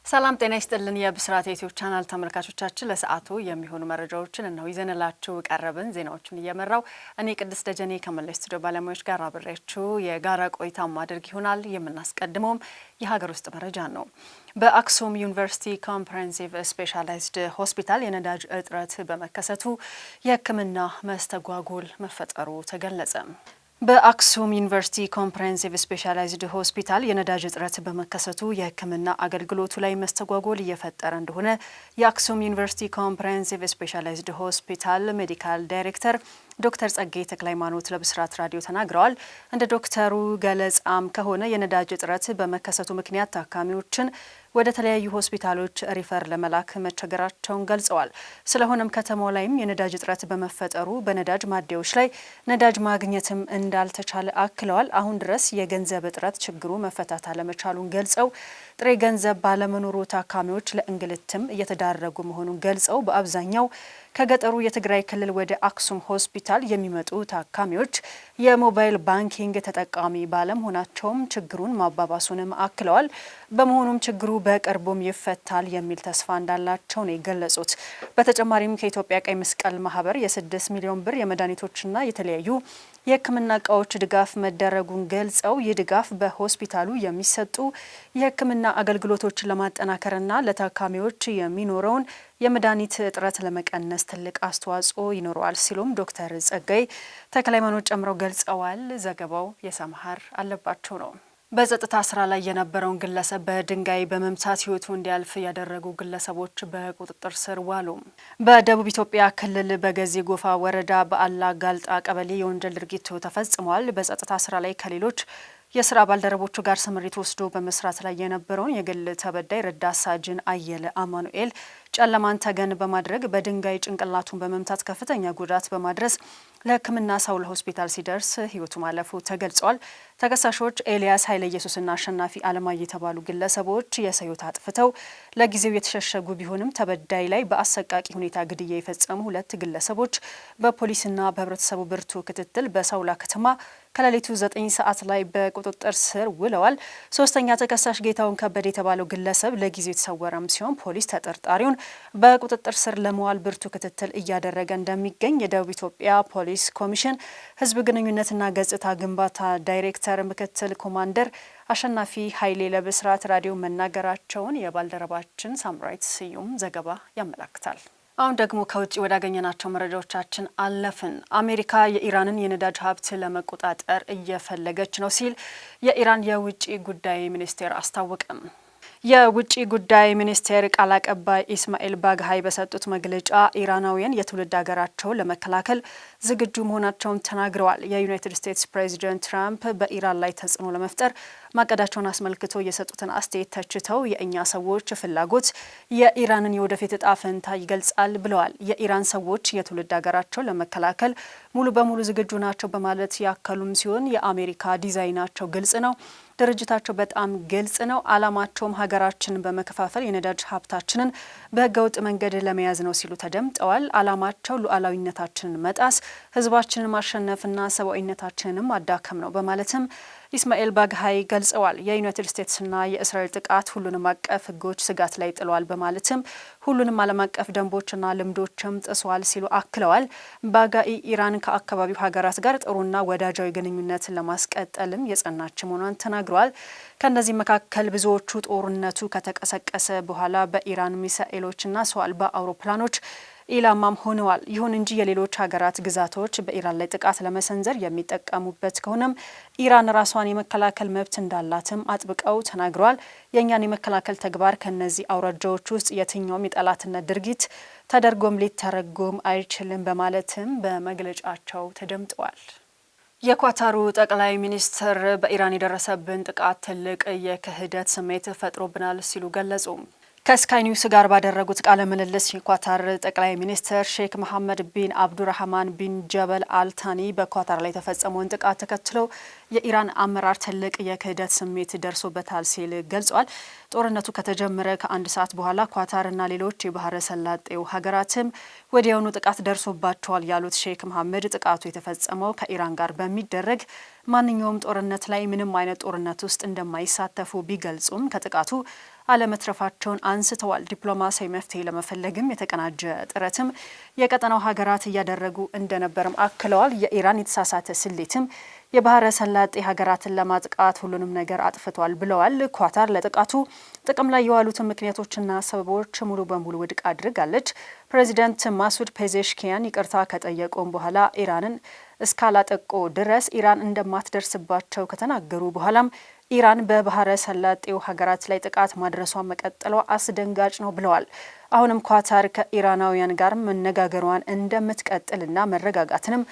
ሰላም ጤና ይስጥልን የብስራት ዩቲዩብ ቻናል ተመልካቾቻችን ለሰዓቱ የሚሆኑ መረጃዎችን እነሆ ይዘንላችሁ ቀረብን። ዜናዎችን እየመራው እኔ ቅድስት ደጀኔ ከመላው ስቱዲዮ ባለሙያዎች ጋር አብሬያችሁ የጋራ ቆይታ ማድረግ ይሆናል። የምናስቀድመውም የሀገር ውስጥ መረጃ ነው። በአክሱም ዩኒቨርሲቲ ኮምፕሬሄንሲቭ ስፔሻላይዝድ ሆስፒታል የነዳጅ እጥረት በመከሰቱ የሕክምና መስተጓጎል መፈጠሩ ተገለጸ። በአክሱም ዩኒቨርሲቲ ኮምፕሬሄንሲቭ ስፔሻላይዝድ ሆስፒታል የነዳጅ እጥረት በመከሰቱ የሕክምና አገልግሎቱ ላይ መስተጓጎል እየፈጠረ እንደሆነ የአክሱም ዩኒቨርሲቲ ኮምፕሬሄንሲቭ ስፔሻላይዝድ ሆስፒታል ሜዲካል ዳይሬክተር ዶክተር ጸጋይ ተክለሃይማኖት ለብስራት ራዲዮ ተናግረዋል። እንደ ዶክተሩ ገለጻም ከሆነ የነዳጅ እጥረት በመከሰቱ ምክንያት ታካሚዎችን ወደ ተለያዩ ሆስፒታሎች ሪፈር ለመላክ መቸገራቸውን ገልጸዋል። ስለሆነም ከተማው ላይም የነዳጅ እጥረት በመፈጠሩ በነዳጅ ማደያዎች ላይ ነዳጅ ማግኘትም እንዳልተቻለ አክለዋል። አሁን ድረስ የገንዘብ እጥረት ችግሩ መፈታት አለመቻሉን ገልጸው ጥሬ ገንዘብ ባለመኖሩ ታካሚዎች ለእንግልትም እየተዳረጉ መሆኑን ገልጸው በአብዛኛው ከገጠሩ የትግራይ ክልል ወደ አክሱም ሆስፒታል የሚመጡ ታካሚዎች የሞባይል ባንኪንግ ተጠቃሚ ባለመሆናቸውም ችግሩን ማባባሱንም አክለዋል። በመሆኑም ችግሩ በቅርቡም ይፈታል የሚል ተስፋ እንዳላቸው ነው የገለጹት። በተጨማሪም ከኢትዮጵያ ቀይ መስቀል ማህበር የ6 ሚሊዮን ብር የመድኃኒቶችና የተለያዩ የሕክምና እቃዎች ድጋፍ መደረጉን ገልጸው ይህ ድጋፍ በሆስፒታሉ የሚሰጡ የሕክምና አገልግሎቶችን ለማጠናከርና ለታካሚዎች የሚኖረውን የመድኃኒት እጥረት ለመቀነስ ትልቅ አስተዋጽኦ ይኖረዋል ሲሉም ዶክተር ጸጋይ ተክለሃይማኖት ጨምረው ገልጸዋል። ዘገባው የሰምሃር አለባቸው ነው። በጸጥታ ስራ ላይ የነበረውን ግለሰብ በድንጋይ በመምታት ህይወቱ እንዲያልፍ ያደረጉ ግለሰቦች በቁጥጥር ስር ዋሉ። በደቡብ ኢትዮጵያ ክልል በገዜ ጎፋ ወረዳ በአላ ጋልጣ ቀበሌ የወንጀል ድርጊቱ ተፈጽሟል። በጸጥታ ስራ ላይ ከሌሎች የስራ ባልደረቦቹ ጋር ስምሪት ወስዶ በመስራት ላይ የነበረውን የግል ተበዳይ ረዳት ሳጅን አየለ አማኑኤል ጨለማን ተገን በማድረግ በድንጋይ ጭንቅላቱን በመምታት ከፍተኛ ጉዳት በማድረስ ለሕክምና ሳውል ሆስፒታል ሲደርስ ህይወቱ ማለፉ ተገልጿል። ተከሳሾች ኤልያስ ኃይለ ኢየሱስና አሸናፊ አለማየ የተባሉ ግለሰቦች የሰው ሕይወት አጥፍተው ለጊዜው የተሸሸጉ ቢሆንም ተበዳይ ላይ በአሰቃቂ ሁኔታ ግድያ የፈጸሙ ሁለት ግለሰቦች በፖሊስና በህብረተሰቡ ብርቱ ክትትል በሳውላ ከተማ ከሌሊቱ 9 ሰዓት ላይ በቁጥጥር ስር ውለዋል። ሶስተኛ ተከሳሽ ጌታውን ከበደ የተባለው ግለሰብ ለጊዜው የተሰወረም ሲሆን ፖሊስ ተጠርጣሪውን በቁጥጥር ስር ለመዋል ብርቱ ክትትል እያደረገ እንደሚገኝ የደቡብ ኢትዮጵያ ፖሊስ ኮሚሽን ህዝብ ግንኙነትና ገጽታ ግንባታ ዳይሬክተር ምክትል ኮማንደር አሸናፊ ኃይሌ ለብስራት ራዲዮ መናገራቸውን የባልደረባችን ሳምራይት ስዩም ዘገባ ያመለክታል። አሁን ደግሞ ከውጭ ወዳገኘናቸው መረጃዎቻችን አለፍን። አሜሪካ የኢራንን የነዳጅ ሀብት ለመቆጣጠር እየፈለገች ነው ሲል የኢራን የውጭ ጉዳይ ሚኒስቴር አስታወቀም። የውጭ ጉዳይ ሚኒስቴር ቃል አቀባይ ኢስማኤል ባግሃይ በሰጡት መግለጫ ኢራናውያን የትውልድ ሀገራቸውን ለመከላከል ዝግጁ መሆናቸውን ተናግረዋል። የዩናይትድ ስቴትስ ፕሬዚደንት ትራምፕ በኢራን ላይ ተጽዕኖ ለመፍጠር ማቀዳቸውን አስመልክቶ የሰጡትን አስተያየት ተችተው የእኛ ሰዎች ፍላጎት የኢራንን የወደፊት እጣ ፈንታ ይገልጻል ብለዋል። የኢራን ሰዎች የትውልድ ሀገራቸውን ለመከላከል ሙሉ በሙሉ ዝግጁ ናቸው በማለት ያከሉም ሲሆን የአሜሪካ ዲዛይናቸው ግልጽ ነው፣ ድርጅታቸው በጣም ግልጽ ነው። ዓላማቸውም ሀገራችንን በመከፋፈል የነዳጅ ሀብታችንን በህገወጥ መንገድ ለመያዝ ነው ሲሉ ተደምጠዋል። ዓላማቸው ሉዓላዊነታችንን መጣስ፣ ህዝባችንን ማሸነፍና ሰብአዊነታችንንም ማዳከም ነው በማለትም ኢስማኤል ባግሃይ ገልጸዋል። የዩናይትድ ስቴትስና የእስራኤል ጥቃት ሁሉንም አቀፍ ህጎች ስጋት ላይ ጥሏል በማለትም ሁሉንም ዓለም አቀፍ ደንቦችና ልምዶችም ጥሷል ሲሉ አክለዋል። ባጋኢ ኢራን ከአካባቢው ሀገራት ጋር ጥሩና ወዳጃዊ ግንኙነትን ለማስቀጠልም የጸናች መሆኗን ተናግረዋል። ከነዚህ መካከል ብዙዎቹ ጦርነቱ ከተቀሰቀሰ በኋላ በኢራን ሚሳኤሎችና ሰው አልባ አውሮፕላኖች ኢላማም ሆነዋል። ይሁን እንጂ የሌሎች ሀገራት ግዛቶች በኢራን ላይ ጥቃት ለመሰንዘር የሚጠቀሙበት ከሆነም ኢራን ራሷን የመከላከል መብት እንዳላትም አጥብቀው ተናግረዋል። የእኛን የመከላከል ተግባር ከነዚህ አውራጃዎች ውስጥ የትኛውም የጠላትነት ድርጊት ተደርጎም ሊተረጎም አይችልም በማለትም በመግለጫቸው ተደምጠዋል። የኳታሩ ጠቅላይ ሚኒስትር በኢራን የደረሰብን ጥቃት ትልቅ የክህደት ስሜት ፈጥሮብናል ሲሉ ገለጹ። ከስካይ ኒውስ ጋር ባደረጉት ቃለ ምልልስ የኳታር ጠቅላይ ሚኒስትር ሼክ መሐመድ ቢን አብዱራህማን ቢን ጀበል አልታኒ በኳታር ላይ የተፈጸመውን ጥቃት ተከትለው የኢራን አመራር ትልቅ የክህደት ስሜት ደርሶበታል ሲል ገልጿል። ጦርነቱ ከተጀመረ ከአንድ ሰዓት በኋላ ኳታርና ሌሎች የባህረ ሰላጤው ሀገራትም ወዲያውኑ ጥቃት ደርሶባቸዋል ያሉት ሼክ መሐመድ ጥቃቱ የተፈጸመው ከኢራን ጋር በሚደረግ ማንኛውም ጦርነት ላይ ምንም አይነት ጦርነት ውስጥ እንደማይሳተፉ ቢገልጹም ከጥቃቱ አለመትረፋቸውን አንስተዋል። ዲፕሎማሲያዊ መፍትሄ ለመፈለግም የተቀናጀ ጥረትም የቀጠናው ሀገራት እያደረጉ እንደነበርም አክለዋል። የኢራን የተሳሳተ ስሌትም የባህረ ሰላጤ ሀገራትን ለማጥቃት ሁሉንም ነገር አጥፍቷል ብለዋል። ኳታር ለጥቃቱ ጥቅም ላይ የዋሉትን ምክንያቶችና ሰበቦች ሙሉ በሙሉ ውድቅ አድርጋለች። ፕሬዚዳንት ማሱድ ፔዜሽኪያን ይቅርታ ከጠየቁም በኋላ ኢራንን እስካላጠቁ ድረስ ኢራን እንደማትደርስባቸው ከተናገሩ በኋላም ኢራን በባህረ ሰላጤው ሀገራት ላይ ጥቃት ማድረሷን መቀጠሏ አስደንጋጭ ነው ብለዋል። አሁንም ኳታር ከኢራናውያን ጋር መነጋገሯን እንደምትቀጥልና መረጋጋትንም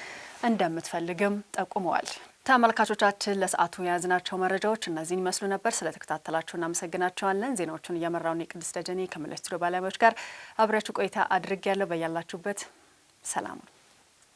እንደምትፈልግም ጠቁመዋል። ተመልካቾቻችን ለሰዓቱ የያዝናቸው መረጃዎች እነዚህን ይመስሉ ነበር። ስለተከታተላችሁ እናመሰግናችኋለን። ዜናዎቹን እየመራው ነው ቅድስት ደጀኔ ከመለስ ስቱዲዮ ባለሙያዎች ጋር አብራችሁ ቆይታ አድርጌያለሁ። በያላችሁበት ሰላም